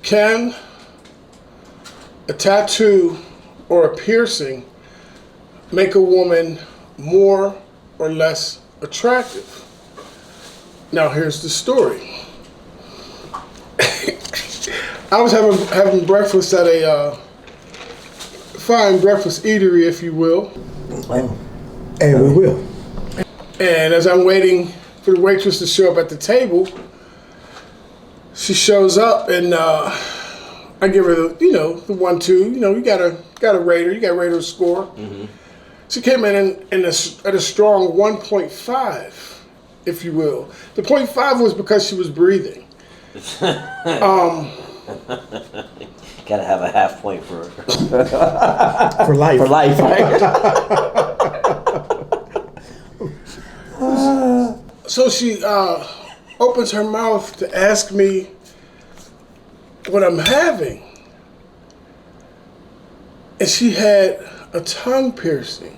Can a tattoo or a piercing make a woman more or less attractive? Now here's the story. I was having breakfast at a fine breakfast eatery, if you will. And we will. And as I'm waiting for the waitress to show up at the table, she shows up and I give her the 1-2. You gotta rate her. You gotta rate her score. Mm-hmm. She came in at a strong 1.5, if you will. The 0.5 was because she was breathing. Gotta have a half point for life. For life, right? So she opens her mouth to ask me what I'm having. And she had a tongue piercing.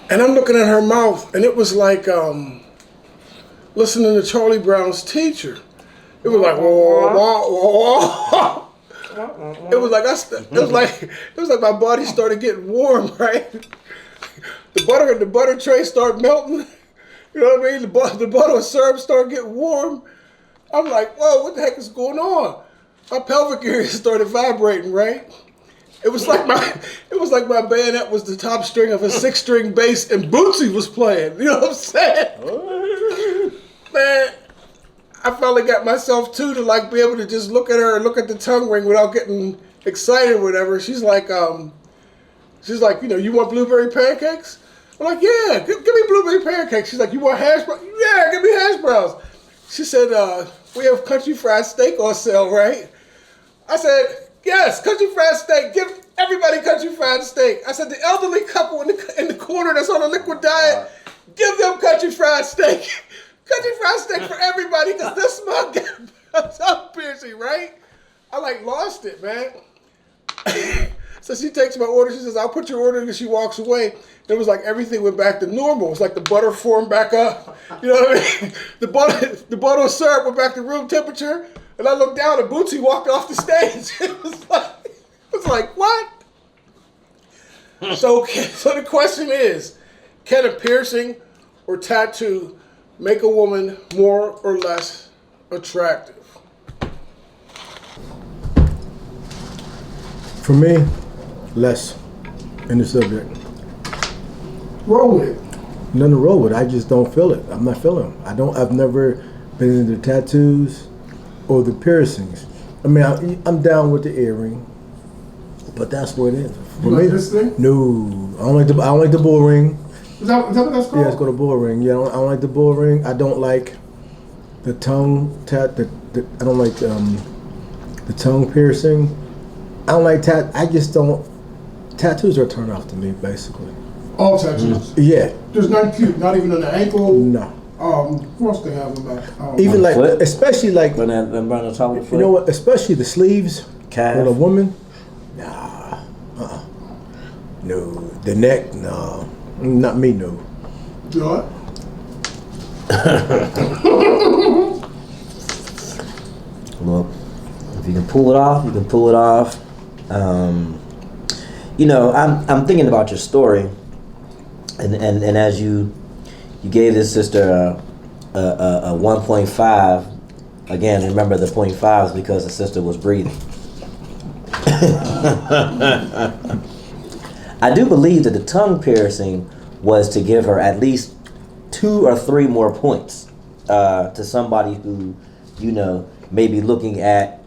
And I'm looking at her mouth, and it was like listening to Charlie Brown's Teacher. It was like whoa, whoa, whoa. It was like my body started getting warm, right? The butter tray started melting. You know what I mean? The butter and syrup started getting warm. I'm like, whoa, what the heck is going on? My pelvic area started vibrating, right? It was like my bayonet was the top string of a 6-string bass and Bootsy was playing. You know what I'm saying? Man, I finally got myself to be able to just look at her and look at the tongue ring without getting excited or whatever. She's like, you want blueberry pancakes? I'm like, yeah, give me blueberry pancakes. She's like, you want hash browns? Yeah, give me hash browns. She said, we have country fried steak on sale, right? I said, yes, country fried steak. Give everybody country fried steak. I said, the elderly couple in the corner that's on a liquid diet, give them country fried steak. Country fried steak for everybody, because this mug got a tongue piercing, right? I lost it, man. So she takes my order. She says, I'll put your order in, and she walks away. It was like everything went back to normal. It's like the butter formed back up. You know what I mean? The butter and syrup went back to room temperature. And I looked down and Bootsy walked off the stage. It was like, what? So the question is, can a piercing or tattoo make a woman more or less attractive? For me, less in the subject. Roll with it. Nothing to roll with. I just don't feel it. I'm not feeling them. I've never been into tattoos or the piercings. I mean, I'm down with the earring, but that's what it is. For you me, like this thing? No, I don't like the bull ring. Is that what that's called? Yeah, it's called a bull ring. Yeah, I don't like the bull ring. I don't like the tongue I don't like the tongue piercing. I don't like I just don't. Tattoos are a turn off to me, basically. All tattoos? Yeah. There's none cute, not even on the ankle? No. Of course they have them back. Even like, foot? especially like, When that around the top of the foot. you know what, especially the sleeves Calf. with a woman. Nah. No. The neck, no. Not me, no. What? Well, if you can pull it off, you can pull it off. I'm thinking about your story, and as you gave this sister a 1.5. Again, remember the 0.5 is because the sister was breathing. I do believe that the tongue piercing was to give her at least 2 or 3 more points to somebody who, may be looking at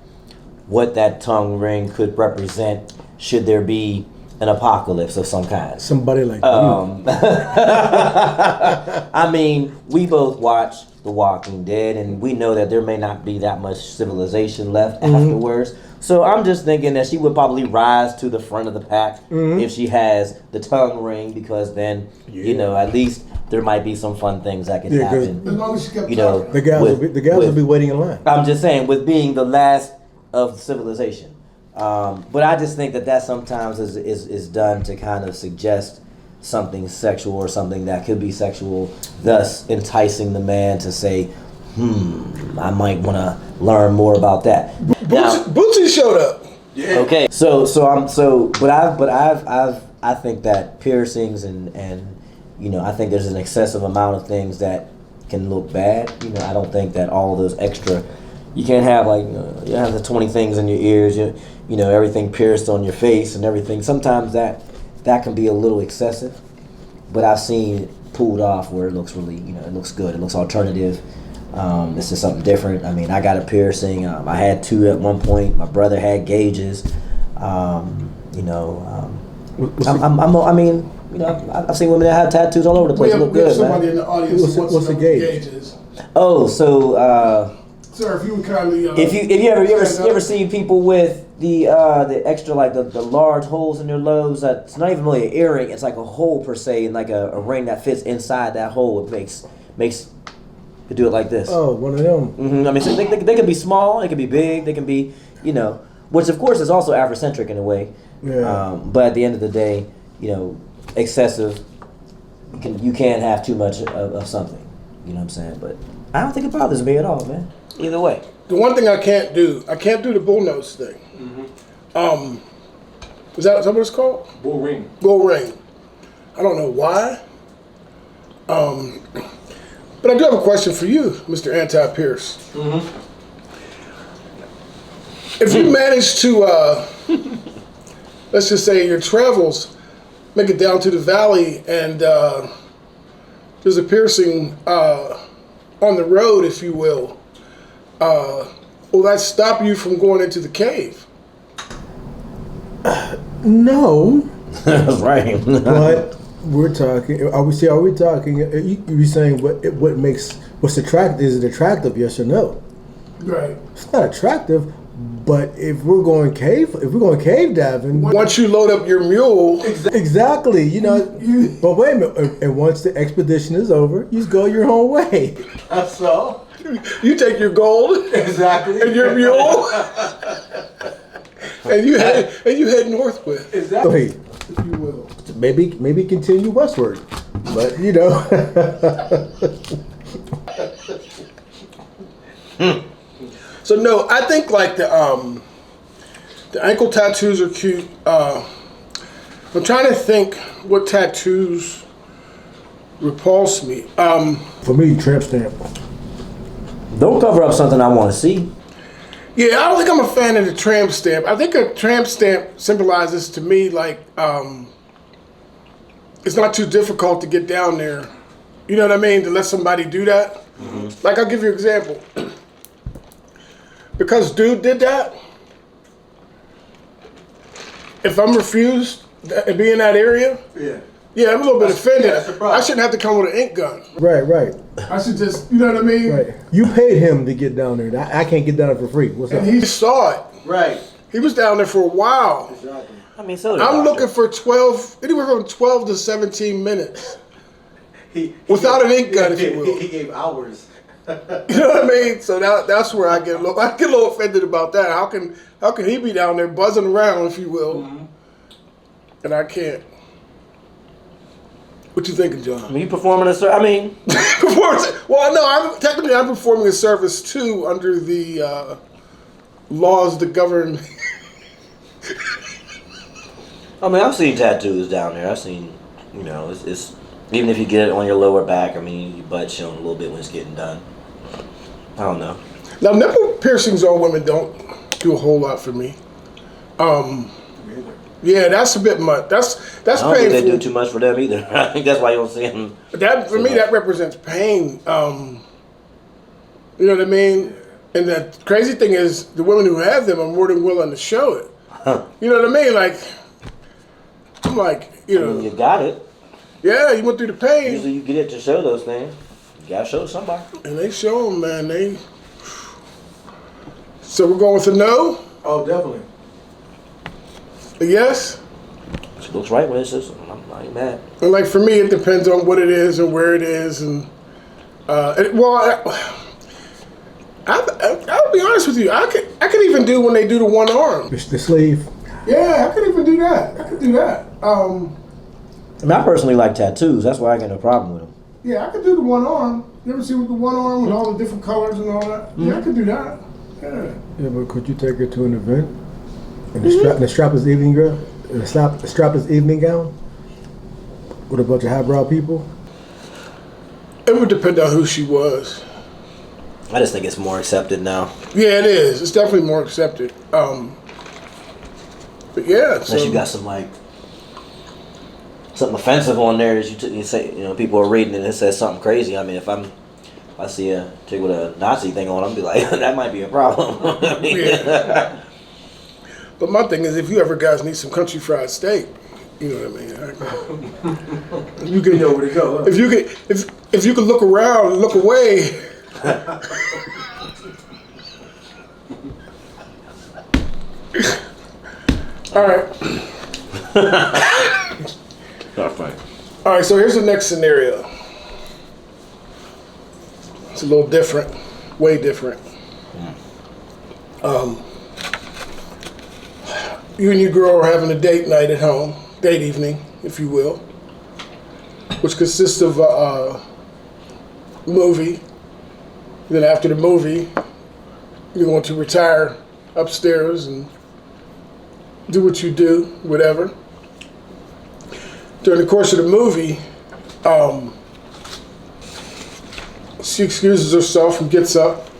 what that tongue ring could represent should there be an apocalypse of some kind. Somebody like you. I mean, we both watch The Walking Dead, and we know that there may not be that much civilization left afterwards. So I'm just thinking that she would probably rise to the front of the pack if she has the tongue ring, because then, at least there might be some fun things that can happen. As long as she kept The guys will be waiting in line. I'm just saying, with being the last of civilization. But I just think that sometimes is done to kind of suggest something sexual or something that could be sexual, thus enticing the man to say, I might want to learn more about that. Bootsy showed up. Yeah. Okay, I think that piercings and I think there's an excessive amount of things that can look bad. I don't think that all those extra, you can't have you have the 20 things in your ears, everything pierced on your face and everything. Sometimes that can be a little excessive, but I've seen it pulled off where it looks really, it looks good. It looks alternative. This is something different. I mean, I got a piercing. I had 2 at one point. My brother had gauges. I've seen women that have tattoos all over the place. Look We have good, somebody man. in the audience. What's the gauge? Is. Oh, so Sir, if you would kindly. if you ever see people with the extra the large holes in their lobes, it's not even really an earring. It's like a hole per se, and like a ring that fits inside that hole. It makes you do it like this. Oh, one of them. I mean, so they can be small, they can be big, they can be, which of course is also Afrocentric in a way. Yeah. But at the end of the day, excessive. You can't have too much of something. You know what I'm saying? But I don't think it bothers me at all, man. Either way. The one thing I can't do the bull nose thing. Is that what it's called? Bull ring. Bull ring. I don't know why. But I do have a question for you, Mr. Anti-Pierce. If you manage to, let's just say your travels, make it down to the valley and there's a piercing on the road, if you will that stop you from going into the cave? No. That's right. But we're talking. Are we talking? You saying what's attractive? Is it attractive? Yes or no? Right. It's not attractive. But if we're going cave diving, once you load up your mule, exactly. But wait a minute. And once the expedition is over, you just go your own way. That's so. You take your gold, Exactly. and your mule, and you head north with. Exactly. If you will. Maybe continue westward, but So no, I think like the ankle tattoos are cute. I'm trying to think what tattoos repulse me. for me, tramp stamp. Don't cover up something I want to see. Yeah, I don't think I'm a fan of the tramp stamp. I think a tramp stamp symbolizes to me like it's not too difficult to get down there. You know what I mean? To let somebody do that. Like I'll give you an example. Because dude did that, if I'm refused to be in that area, yeah, I'm a little bit offended. I shouldn't have to come with an ink gun. Right. I should just, you know what I mean? Right. You paid him to get down there. I can't get down there for free. What's up? And he saw it. Right. He was down there for a while. Exactly. I mean, so I'm looking for anywhere from 12 to 17 minutes. Without an ink gun, if you will. He gave hours. You know what I mean? So that's where I get a little offended about that. How can he be down there buzzing around, if you will, and I can't? What you thinking, John? I mean, you performing Performance. Well, no, I'm performing a service too under the laws that govern. I mean, I've seen tattoos down there. I've seen, it's even if you get it on your lower back. I mean, your butt showing a little bit when it's getting done. I don't know. Now, nipple piercings on women don't do a whole lot for me. Yeah, that's a bit much. That's I don't painful. think they do too much for them either. I think that's why you don't see them. That for me, that represents pain. You know what I mean? And the crazy thing is, the women who have them are more than willing to show it. You know what I mean? Like, I'm like, You got it. yeah, you went through the pain. Usually you get it to show those things. You gotta show somebody. And they show them, man. So we're going with a no? Oh, definitely. A yes? She looks right when it says, I'm not even mad. And like for me, it depends on what it is and where it is. And, I'll be honest with you. I could even do when they do the one arm. The sleeve. Yeah, I could even do that. I could do that. I mean, I personally like tattoos. That's why I got no problem with them. Yeah, I could do the one arm. You ever see with the one arm with all the different colors and all that? Yeah, I could do that. Yeah. Yeah, but could you take her to an event and the strapless evening girl, the strapless evening gown with a bunch of highbrow people? It would depend on who she was. I just think it's more accepted now. Yeah, it is. It's definitely more accepted. But yeah, Unless you got some like something offensive on there, as you say, people are reading it and it says something crazy. I mean, if I see a chick with a Nazi thing on, I'm be like, that might be a problem. I mean, yeah. But my thing is, if you ever guys need some country fried steak, you know what I mean. You can know where to go. Huh? If you could look around and look away. All right. Not funny. All right. So here's the next scenario. It's a little different, way different. You and your girl are having a date night at home, date evening, if you will, which consists of a movie. Then after the movie, you're going to retire upstairs and do what you do, whatever. During the course of the movie, she excuses herself and gets up.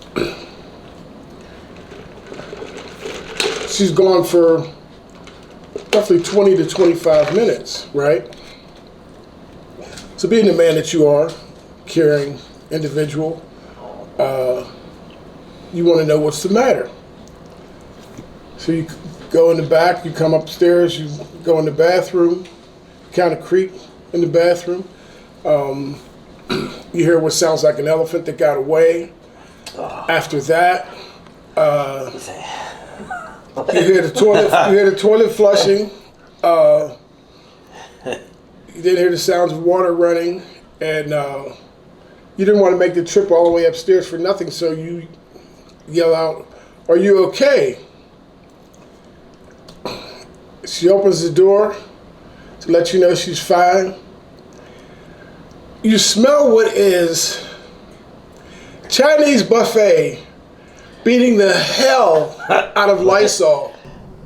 She's gone for roughly 20 to 25 minutes, right? So being the man that you are, caring individual, you want to know what's the matter. So you go in the back, you come upstairs, you go in the bathroom, kind of creep in the bathroom. You hear what sounds like an elephant that got away. After that, you hear the toilet flushing. You then hear the sounds of water running, and you didn't want to make the trip all the way upstairs for nothing, so you yell out, "Are you okay?" She opens the door to let you know she's fine. You smell what is Chinese buffet beating the hell out of Lysol.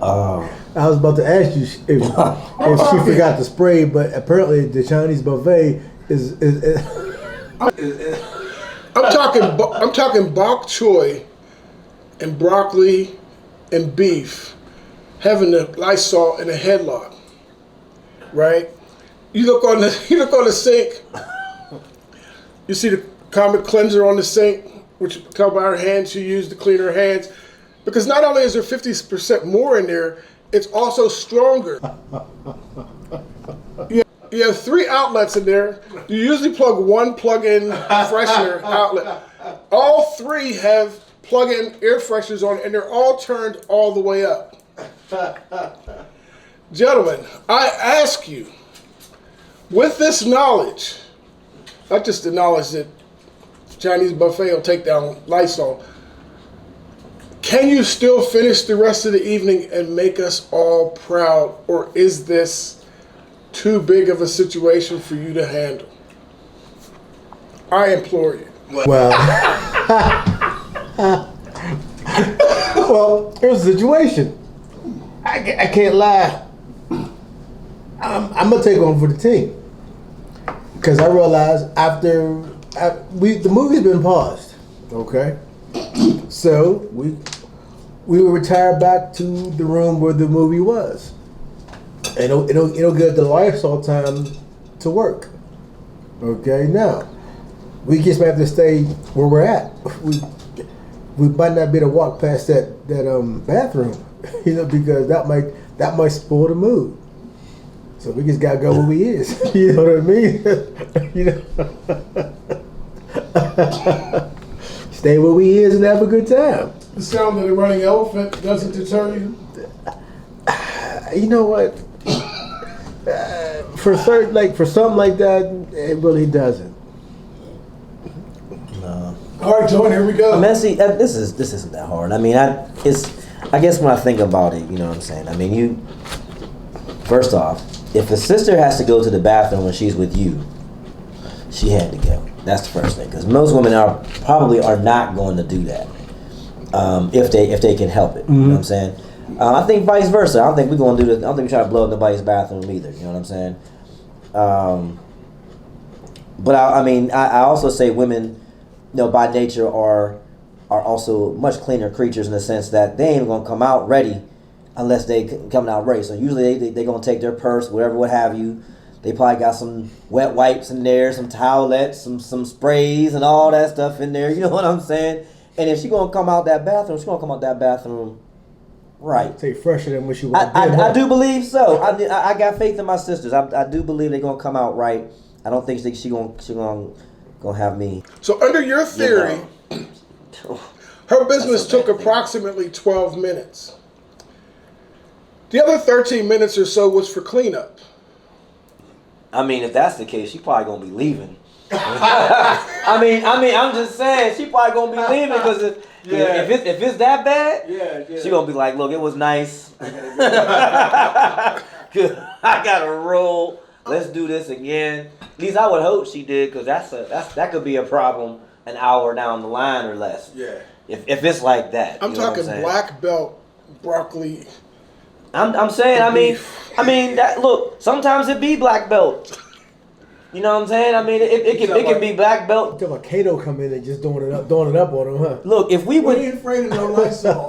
I was about to ask you if she forgot to spray, but apparently the Chinese buffet is I'm talking bok choy and broccoli and beef having the Lysol in a headlock, right? You look on the sink. You see the common cleanser on the sink, which come by her hand. She used to clean her hands, because not only is there 50% more in there, it's also stronger. You have 3 outlets in there. You usually plug one plug-in freshener outlet. All 3 have plug-in air fresheners on, and they're all turned all the way up. Gentlemen, I ask you, with this knowledge, not just the knowledge that Chinese buffet will take down Lysol, can you still finish the rest of the evening and make us all proud, or is this too big of a situation for you to handle? I implore you. well. Well, here's the situation. I can't lie. I'm gonna take on for the team, because I realized after the movie's been paused, okay? So we will retire back to the room where the movie was, and it'll get the Lysol time to work. Okay, now we just have to stay where we're at. We might not be able to walk past that bathroom, because that might spoil the mood. So we just gotta go where we is. You know what I mean? Stay where we is and have a good time. The sound of the running elephant doesn't deter you? You know what? For something like that, it really doesn't. No. All right, John, here we go. I mean, see, this isn't that hard. I mean, I guess when I think about it, you know what I'm saying? I mean, first off, if a sister has to go to the bathroom when she's with you, she had to go. That's the first thing, because most women are not going to do that if they can help it. You know what I'm saying? I think vice versa. I don't think we're going to do this. I don't think we try to blow up nobody's bathroom either. You know what I'm saying? But I also say women, by nature are also much cleaner creatures in the sense that they ain't going to come out ready unless they coming out ready. So usually they going to take their purse, whatever, what have you. They probably got some wet wipes in there, some towelettes, some sprays and all that stuff in there. You know what I'm saying? And if she going to come out that bathroom, she going to come out that bathroom right. Say fresher than what she was. I do believe so. I got faith in my sisters. I do believe they're gonna come out right. I don't think she gonna have me. So under your theory, her business took approximately 12 minutes. The other 13 minutes or so was for cleanup. I mean, if that's the case, she probably gonna be leaving. I'm just saying, she probably gonna be leaving because if it's that bad, she gonna be like, look, it was nice. I gotta roll. Let's do this again. At least I would hope she did, because that could be a problem an hour down the line or less. Yeah. If it's like that. I'm talking black belt broccoli. I'm saying, I mean that. Look, sometimes it be black belt. You know what I'm saying? I mean, it can be black belt. Until a Kato come in and just doing it up on them, huh? Look, if we would, ain't afraid of no Lysol.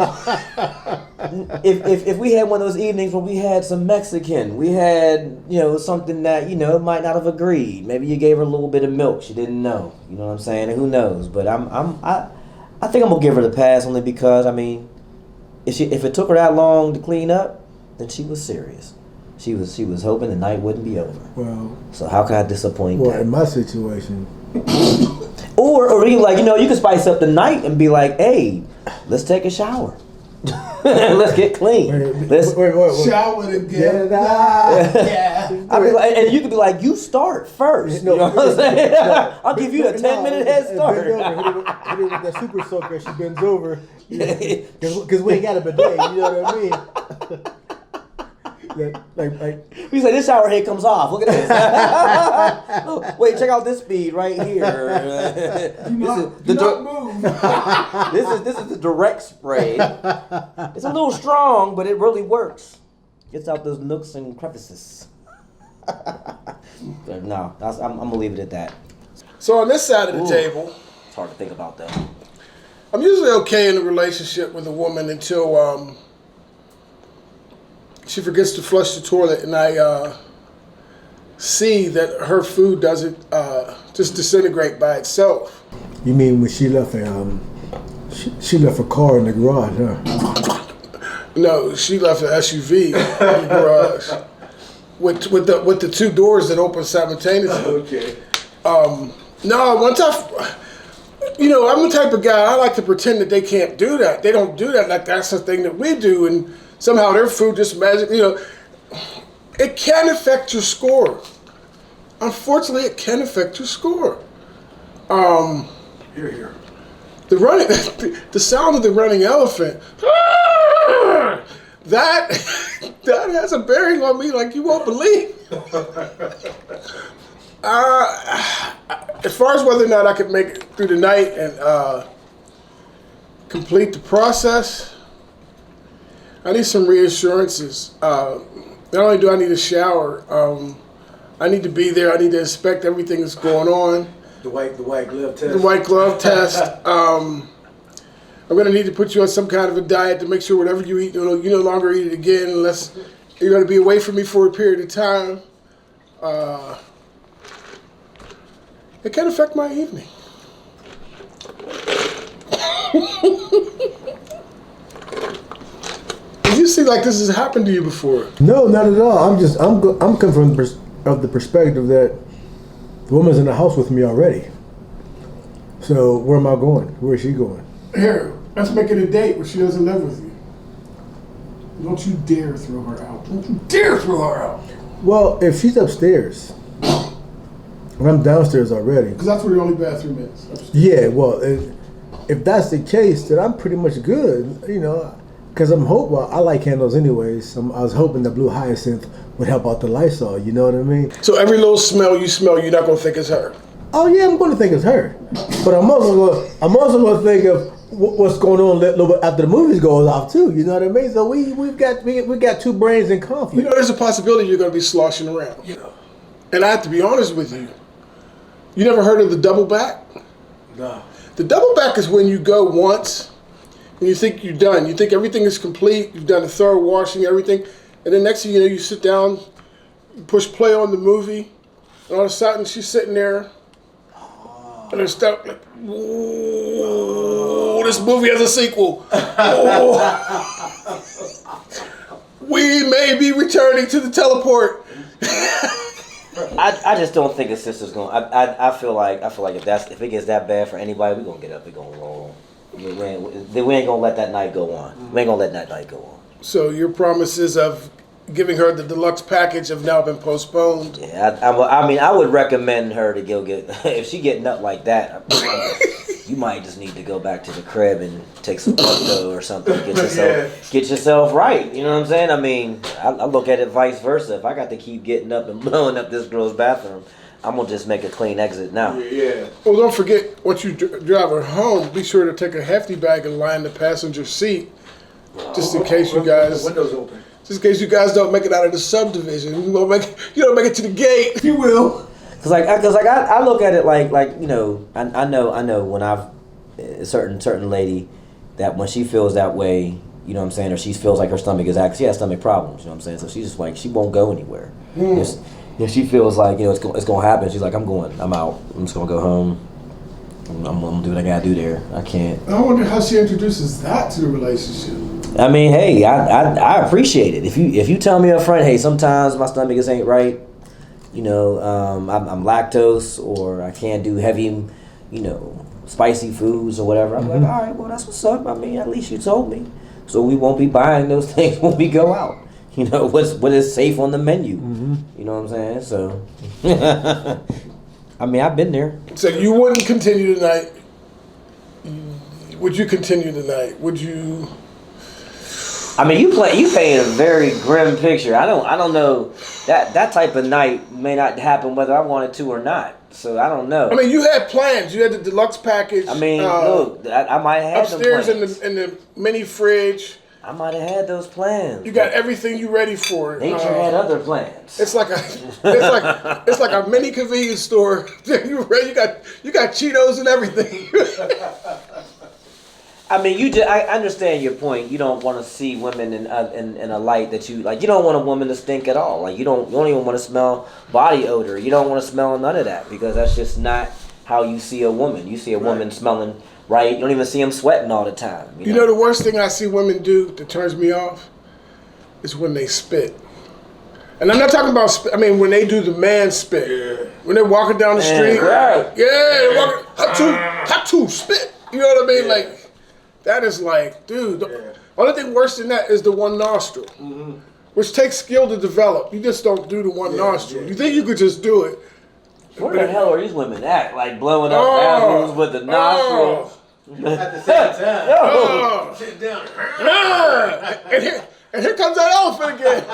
if we had one of those evenings where we had some Mexican, we had something that might not have agreed. Maybe you gave her a little bit of milk she didn't know. You know what I'm saying? And who knows? But I think I'm gonna give her the pass only because if it took her that long to clean up, then she was serious. She was hoping the night wouldn't be over. Well, so how can I disappoint well, that? in my situation. Or you you can spice up the night and be like, hey, let's take a shower. Let's get clean. Let's shower together. Yeah. I mean, and you could be like, you start first. You know what I'm saying? I'll give you a 10-minute head start. Hit it with that super soaker. She bends over. Because we ain't got a bidet. You know what I mean? Like we say this shower head comes off. Look at this. Oh, wait, check out this speed right here. Do not move. This is the direct spray. It's a little strong, but it really works. Gets out those nooks and crevices. But no, I'm gonna leave it at that. So on this side of the table, it's hard to think about that. I'm usually okay in a relationship with a woman until she forgets to flush the toilet, and I see that her food doesn't just disintegrate by itself. You mean when she left she left a car in the garage, huh? No, she left an SUV in the garage with the two doors that open simultaneously. Okay. No, once I'm the type of guy, I like to pretend that they can't do that. They don't do that like that's the thing that we do, and somehow their food just magically, it can affect your score. Unfortunately, it can affect your score. Here. The sound of the running elephant, that has a bearing on me like you won't believe. As far as whether or not I could make it through the night and complete the process, I need some reassurances. Not only do I need a shower, I need to be there. I need to inspect everything that's going on. The white glove test. The white glove test. I'm going to need to put you on some kind of a diet to make sure whatever you eat, you no longer eat it again unless you're going to be away from me for a period of time. It can affect my evening. Did you see like this has happened to you before? No, not at all. I'm coming from the perspective that the woman's in the house with me already. So where am I going? Where is she going? Here, let's make it a date where she doesn't live with you. Don't you dare throw her out. Don't you dare throw her out. Well, if she's upstairs, and I'm downstairs already. Because that's where the only bathroom is. Upstairs. Yeah, well, if that's the case, then I'm pretty much good, because I like candles anyways. I was hoping the blue hyacinth would help out the Lysol, you know what I mean? So every little smell you smell, you're not going to think it's her? oh yeah, I'm going to think it's her. But I'm also going to think of what's going on a little bit after the movie goes off too. You know what I mean? So we got two brains in conflict. You know, there's a possibility you're going to be sloshing around. You know, and I have to be honest with you. You never heard of the double back? No. The double back is when you go once and you think you're done. You think everything is complete. You've done a thorough washing, everything, and then next thing you know, you sit down, you push play on the movie, and all of a sudden she's sitting there. And there's stuff like, ooh, this movie has a sequel. We may be returning to the teleport. I just don't think his sister's going. I feel like if it gets that bad for anybody, we gonna get up. We gonna roll. We ain't gonna let that night go on. We ain't gonna let that night go on. So your promises of giving her the deluxe package have now been postponed. Yeah, I mean, I would recommend her to go get if she getting up like that. You might just need to go back to the crib and take some photo or something. Get yourself right. You know what I'm saying? I mean, I look at it vice versa. If I got to keep getting up and blowing up this girl's bathroom, I'm gonna just make a clean exit now. Yeah. Well, don't forget, once you drive her home, be sure to take a hefty bag and lie in the passenger seat, just in case you guys. The windows open. Just in case you guys don't make it out of the subdivision, you don't make it to the gate. You will. Cause I look at it like you know I know when I've a certain lady that when she feels that way, you know what I'm saying, or she feels like her stomach is actually, she has stomach problems, you know what I'm saying, so she's just like, she won't go anywhere. If she feels like, you know, it's gonna happen, she's like, I'm out, I'm just gonna go home, I'm gonna do what I gotta do there. I can't. I wonder how she introduces that to the relationship. I mean, hey, I appreciate it. If you tell me up front, hey, sometimes my stomach just ain't right, you know, I'm lactose, or I can't do heavy, you know, spicy foods or whatever. I'm like, all right, well, that's what's up. I mean, at least you told me, so we won't be buying those things when we go out. You know, what is safe on the menu. Mm-hmm. You know what I'm saying? So, I mean, I've been there. So you wouldn't continue tonight? Would you continue tonight? Would you? I mean, you paint a very grim picture. I don't know that type of night may not happen whether I wanted to or not. So I don't know. I mean, you had plans. You had the deluxe package. I mean, look, I might have had upstairs in the mini fridge. I might have had those plans. You got everything you ready for. Nature had other plans. It's like a mini convenience store. You ready? You got Cheetos and everything. I mean, I understand your point. You don't want to see women in a light that you like. You don't want a woman to stink at all. Like you don't even want to smell body odor. You don't want to smell none of that because that's just not how you see a woman. You see a woman smelling right. You don't even see them sweating all the time. You know the worst thing I see women do that turns me off is when they spit. And I'm not talking about spit. I mean when they do the man spit. Yeah. When they're walking down the street. Right. Yeah, they're walking. Hot to spit. You know what I mean? Yeah. Like. That is like, dude, the only thing worse than that is the one nostril, which takes skill to develop. You just don't do the one nostril. You think you could just do it. Where the hell are these women at? Like blowing up bathrooms with the nostrils. At the same time. Sit down. And here comes that elephant again.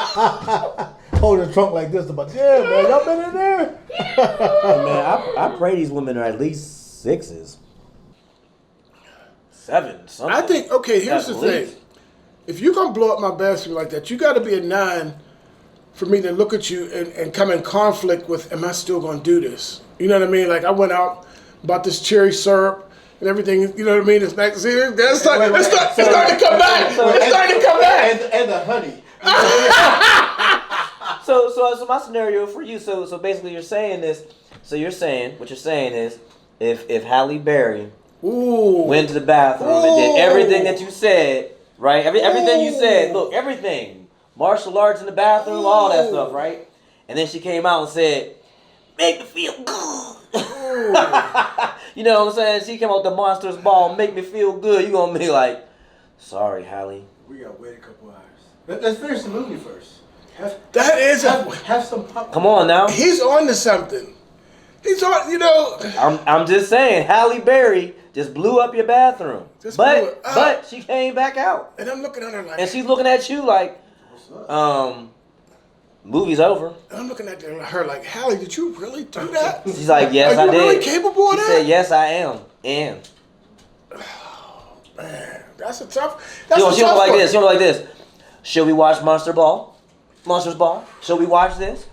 Holding the trunk like this. About, yeah, man, y'all been in there? Man, I pray these women are at least 6s. 7, something. I think, okay, here's the thing. If you're going to blow up my bathroom like that, you got to be a 9 for me to look at you and come in conflict with, am I still going to do this? You know what I mean? Like, I went out, bought this cherry syrup and everything, you know what I mean? It's nice to see it. It's starting to come back. It's starting to come back. And the honey. So my scenario for you, so basically you're saying this, what you're saying is, if Halle Berry went to the bathroom and did everything that you said, right? Everything you said, look, everything. Martial arts in the bathroom, all that stuff, right? And then she came out and said, make me feel good. You know what I'm saying? She came out with the monster's ball, make me feel good. You gonna be like, sorry, Halle. We gotta wait a couple hours. Let's finish the movie first. Have some popcorn. Come on now. He's on to something. He's on, you know. I'm just saying, Halle Berry just blew up your bathroom. But she came back out. And I'm looking at her like. And she's looking at you like, Movie's over. And I'm looking at her like, Helle, did you really do that? She's like, yes, Are you I did. really capable of She that? said, yes, I am. And Man, that's a tough. she That's don't a tough like one. this. She don't like this. Should we watch Monsters Ball? Should we watch this?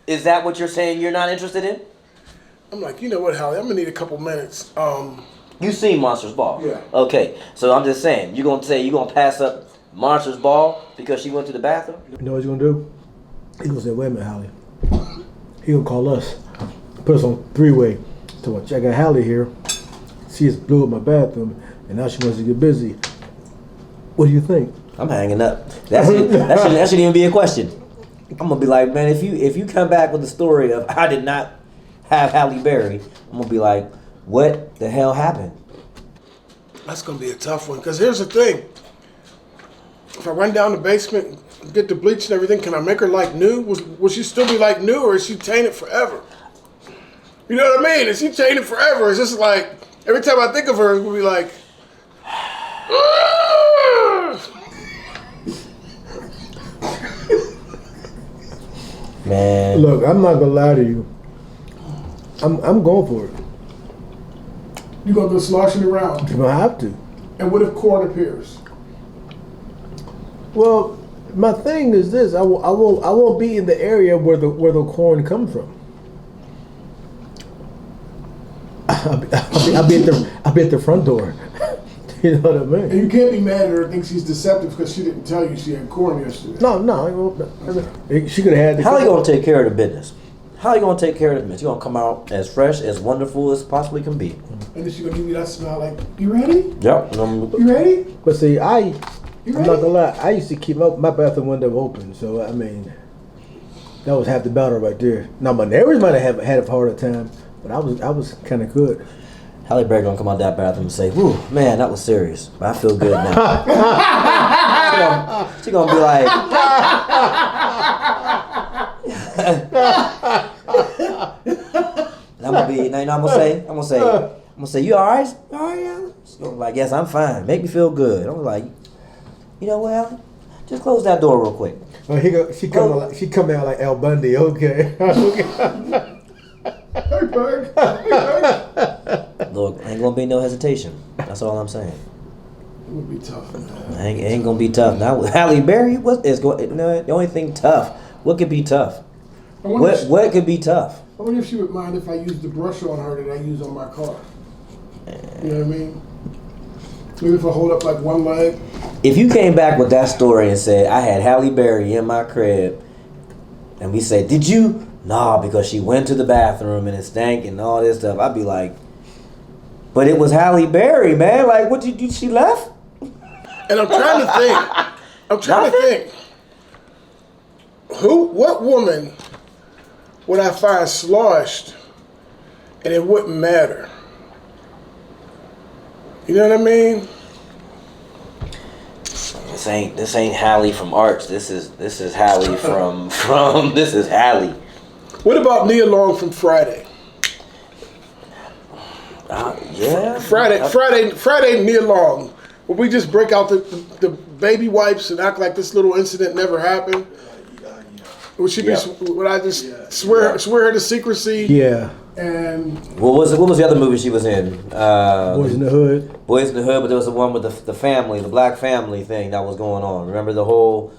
Is that what you're saying you're not interested in? I'm like, you know what, Helle? I'm gonna need a couple minutes. You seen Monsters Ball? Yeah. Okay, so I'm just saying, you're gonna pass up Monsters Ball because she went to the bathroom? You know what he's gonna do? He's gonna say, wait a minute, Helle. He gonna call us, put us on three-way. So I got Helle here. She just blew up my bathroom, and now she wants to get busy. What do you think? I'm hanging up. That shouldn't even be a question. I'm gonna be like, man, if you come back with the story of I did not have Halle Berry, I'm gonna be like, what the hell happened? That's gonna be a tough one. Cause here's the thing. If I run down the basement, get the bleach and everything, can I make her like new? Will she still be like new, or is she tainted forever? You know what I mean? Is she tainted forever? It's just like every time I think of her, it will be like. Man, Look, I'm not gonna lie to you. I'm going for it. You gonna go sloshing around? I'm gonna have to. And what if corn appears? Well, my thing is this: I won't be in the area where the corn comes from. I'll be at the front door. You know what I mean? And you can't be mad at her and think she's deceptive because she didn't tell you she had corn yesterday. No. She could have had. how you gonna take care of the business? How you gonna take care of the business? You gonna come out as fresh, as wonderful as possibly can be. And then she gonna give you that smile like, you ready? Yep. You ready? But see, I'm You not ready? gonna lie. I used to keep my bathroom window open, so I mean, that was half the battle right there. Now my neighbors might have had a harder time, but I was kind of good. Halle Berry gonna come out that bathroom and say, "Whew, man, that was serious, but I feel good now." she gonna be like, and I'm gonna be, now you know what I'm gonna say, you all right? You all right, Alan? She's gonna be like, yes, I'm fine. Make me feel good. I'm like, you know what, Alan? Just close that door real quick. Oh, she come out like Al Bundy. Okay. Hey, Berg. Look, ain't gonna be no hesitation. That's all I'm saying. It would be tough. Ain't gonna be tough. Now with Halle Berry, what is going? No, the only thing tough. What could be tough? What could be tough? I wonder if she would mind if I used the brush on her that I use on my car. You know what I mean? Maybe if I hold up like one leg. If you came back with that story and said I had Halle Berry in my crib, and we said, did you? Nah, because she went to the bathroom and it stank and all this stuff. I'd be like, but it was Halle Berry, man. Like, what did you? She left? And I'm trying to think. What woman would I find sloshed and it wouldn't matter? You know what I mean? This ain't Halle from Arts. This is Halle from this is Halle. What about Nia Long from Friday? Yeah. Friday Nia Long. Would we just break out the baby wipes and act like this little incident never happened? Would she be? Yeah. Would I just swear her to secrecy? Yeah. And What was the other movie she was in? Boys in the Hood. Boys in the Hood, but there was the one with the family, the black family thing that was going on. Remember the whole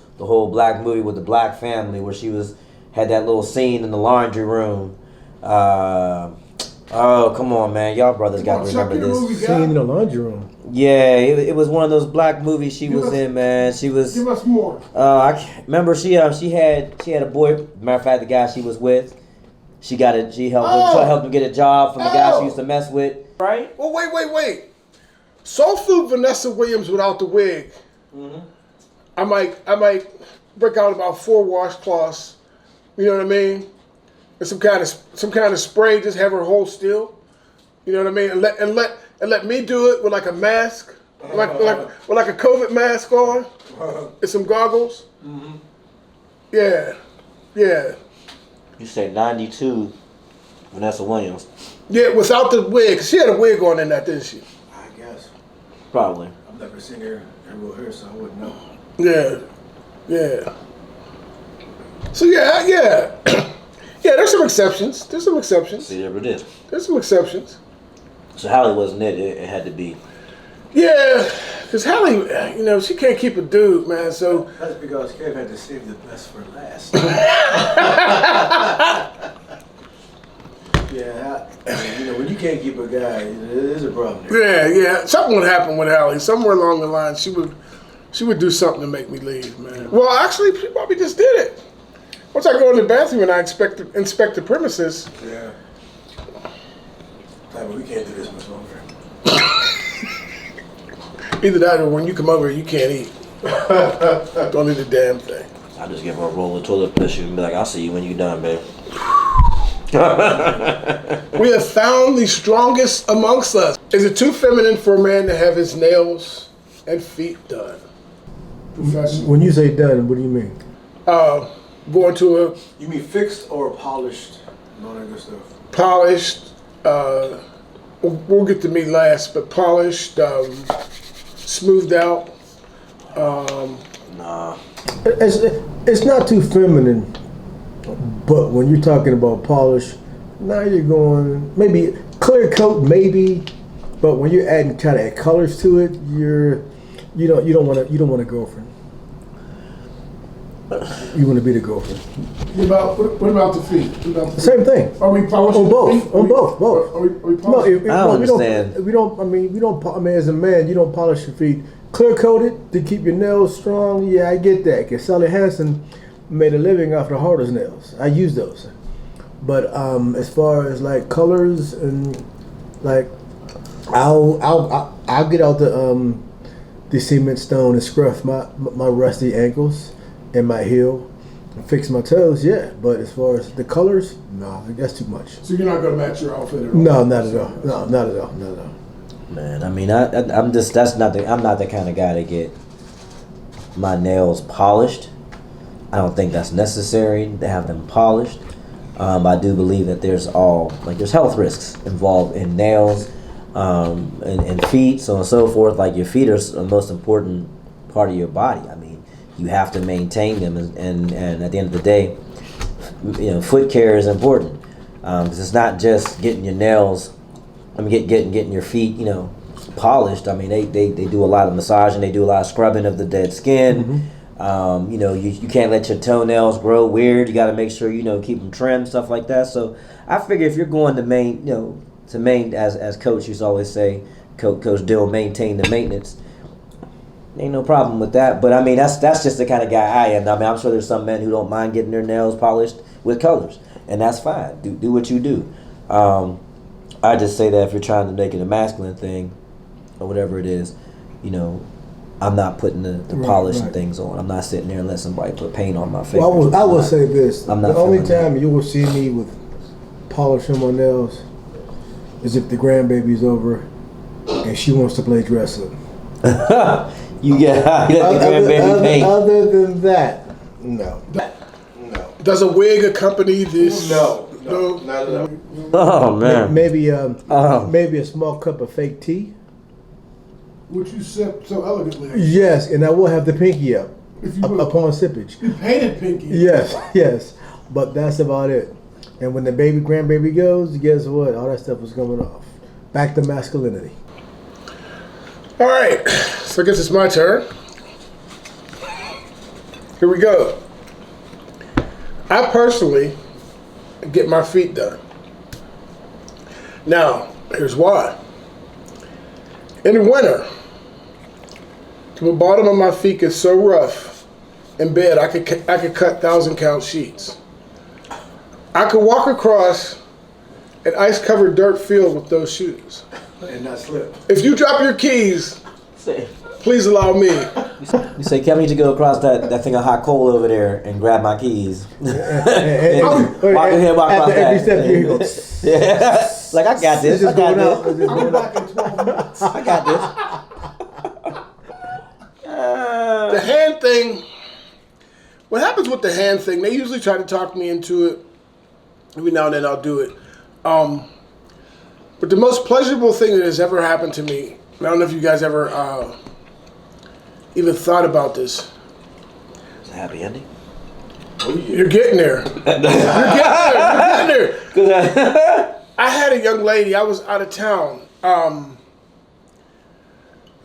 black movie with the black family where she had that little scene in the laundry room. Oh, come on, man. Y'all brothers got to remember this. Scene in the laundry room. Yeah, it was one of those black movies she was in, man. She was. give us more. I can't remember. She had a boy. Matter of fact, the guy she was with, she helped him get a job from the guy she used to mess with. Right? Well, wait. Soul Food Vanessa Williams without the wig. Mm-hmm. I might break out about 4 washcloths. You know what I mean? And some kind of spray. Just have her hold still. You know what I mean? And let me do it with like a mask, like a COVID mask on, and some goggles. Mm-hmm. Yeah. You say 92, Vanessa Williams. Yeah, without the wig. 'Cause she had a wig on in that, didn't she? I guess. Probably. I've never seen her with her, so I wouldn't know. Yeah. So yeah. Yeah, there's some exceptions. See, there it is. There's some exceptions. So Helle wasn't it. It had to be. Yeah, because Helle, she can't keep a dude, man. So That's because Kev had to save the best for last. Yeah, when you can't keep a guy, there's a problem there. yeah, something would happen with Helle. Somewhere along the line, she would do something to make me leave, man. Well, actually, she probably just did it. Once I go in the bathroom and I inspect the premises. Yeah. Like, we can't do this much longer. Either that or when you come over, you can't eat. Don't eat a damn thing. I just give her a roll of toilet tissue and be like, I'll see you when you're done, babe. We have found the strongest amongst us. Is it too feminine for a man to have his nails and feet done? Professional. When you say done, what do you mean? Going to a You mean fixed or polished and all that good stuff? polished, we'll get to me last, but polished, smoothed out. Nah. It's not too feminine, but when you're talking about polish, now you're going maybe clear coat, maybe, but when you're trying to add colors to it, you don't want a girlfriend. You want to be the girlfriend. What about the feet? What about the Same thing. Are we polishing On both. the feet? On both. Are we polishing? I don't understand. We don't. I mean, as a man, you don't polish your feet. Clear coated to keep your nails strong. Yeah, I get that. Cause Sally Hansen made a living off the hardest nails. I use those. But as far as like colors and like, I'll get out the cement stone and scruff my rusty ankles and my heel. Fix my toes, yeah, but as far as the colors, no, that's too much. So you're not gonna match your outfit at all? No, not at all. No, not at all. Man, I mean, I'm not the kind of guy to get my nails polished. I don't think that's necessary to have them polished. I do believe that there's health risks involved in nails, and feet, so on and so forth. Like, your feet are the most important part of your body. I mean, you have to maintain them, and at the end of the day, foot care is important, because it's not just getting your nails. I mean, getting your feet, polished. I mean, they do a lot of massaging. They do a lot of scrubbing of the dead skin. Mm-hmm. You can't let your toenails grow weird. You got to make sure keep them trimmed, stuff like that. So I figure if you're going to as coach used to always say, Coach Dill, maintain the maintenance. Ain't no problem with that, but I mean that's just the kind of guy I am. I mean, I'm sure there's some men who don't mind getting their nails polished with colors, and that's fine. Do what you do. I just say that if you're trying to make it a masculine thing, or whatever it is, I'm not putting the polishing things on. I'm not sitting there and let somebody put paint on my face. Well, I will say this: I'm not the only feeling time that. you will see me with polishing my nails is if the grandbaby's over and she wants to play dress up. You get the grandbaby paint. Other than that, no. Does a wig accompany this? No, not at all. Oh man. Maybe a small cup of fake tea. Which you sip so elegantly. Yes, and I will have the pinky up If you will. upon sippage. You painted pinky. Yes, but that's about it. And when the grandbaby goes, guess what? All that stuff was coming off. Back to masculinity. All right, so I guess it's my turn. Here we go. I personally get my feet done. Now, here's why. In the winter, the bottom of my feet gets so rough in bed, I could cut 1,000-count sheets. I could walk across an ice-covered dirt field with those shoes. And not slip. If you drop your keys, please allow me. You say, Kevin, need to go across that thing of hot coal over there and grab my keys. Walk ahead, walk across that. Every step you go. Yeah. Like, I got this. I got this. I'm back in 12 minutes. I got this. The hand thing, what happens with the hand thing, they usually try to talk me into it. Every now and then I'll do it. But the most pleasurable thing that has ever happened to me, and I don't know if you guys ever even thought about this. It's a happy ending. You're getting there. You're getting there. You're getting there. I had a young lady. I was out of town.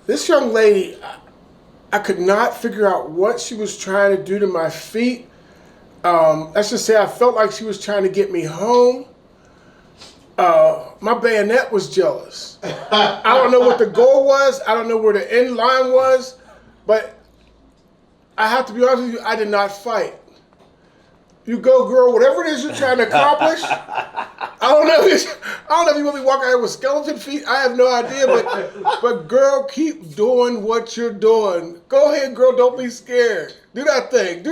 This young lady, I could not figure out what she was trying to do to my feet. Let's just say I felt like she was trying to get me home. My bayonet was jealous. I don't know what the goal was. I don't know where the end line was. But I have to be honest with you, I did not fight. You go, girl, whatever it is you're trying to accomplish. I don't know if you want me walking out with skeleton feet. I have no idea, but girl, keep doing what you're doing. Go ahead, girl, don't be scared. Do that thing.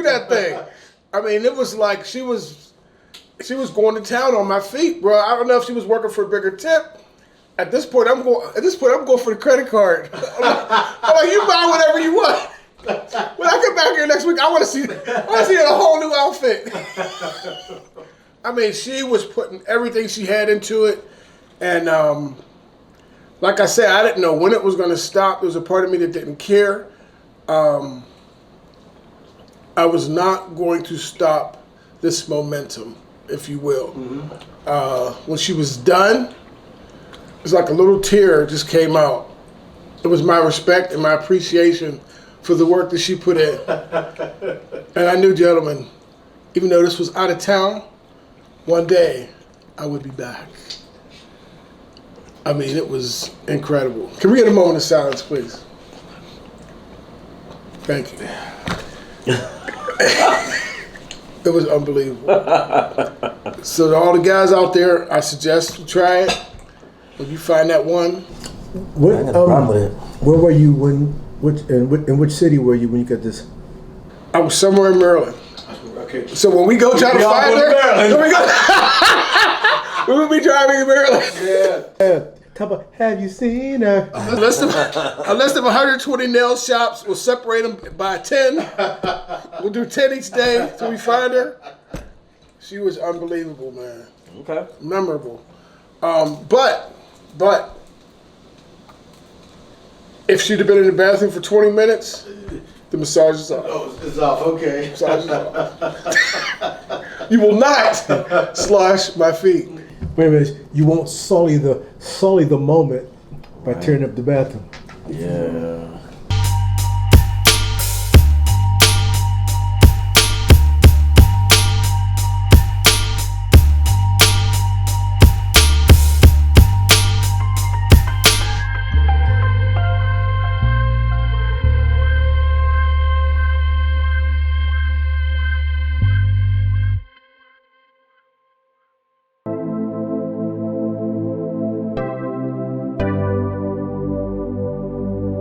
I mean, it was like she was going to town on my feet, bro. I don't know if she was working for a bigger tip. At this point, I'm going for the credit card. I'm like, you buy whatever you want. When I come back here next week, I want to see her in a whole new outfit. I mean, she was putting everything she had into it, and like I said, I didn't know when it was going to stop. There was a part of me that didn't care. I was not going to stop this momentum, if you will. When she was done, it was like a little tear just came out. It was my respect and my appreciation for the work that she put in. And I knew, gentlemen, even though this was out of town, one day I would be back. I mean, it was incredible. Can we get a moment of silence, please? Thank you. It was unbelievable. So to all the guys out there, I suggest you try it. When you find that one. What, where were you in which city were you when you got this? I was somewhere in Maryland. Okay. So when we go try to find her, we will be driving in Maryland. Yeah. Have you seen her? A list of 120 nail shops. We'll separate them by 10. We'll do 10 each day till we find her. She was unbelievable, man. Okay. Memorable. But if she'd have been in the bathroom for 20 minutes, the massage is off. Oh, it's off. Okay. Massage is off. You will not slosh my feet. Wait a minute. You won't sully the moment by tearing up the bathroom. Yeah.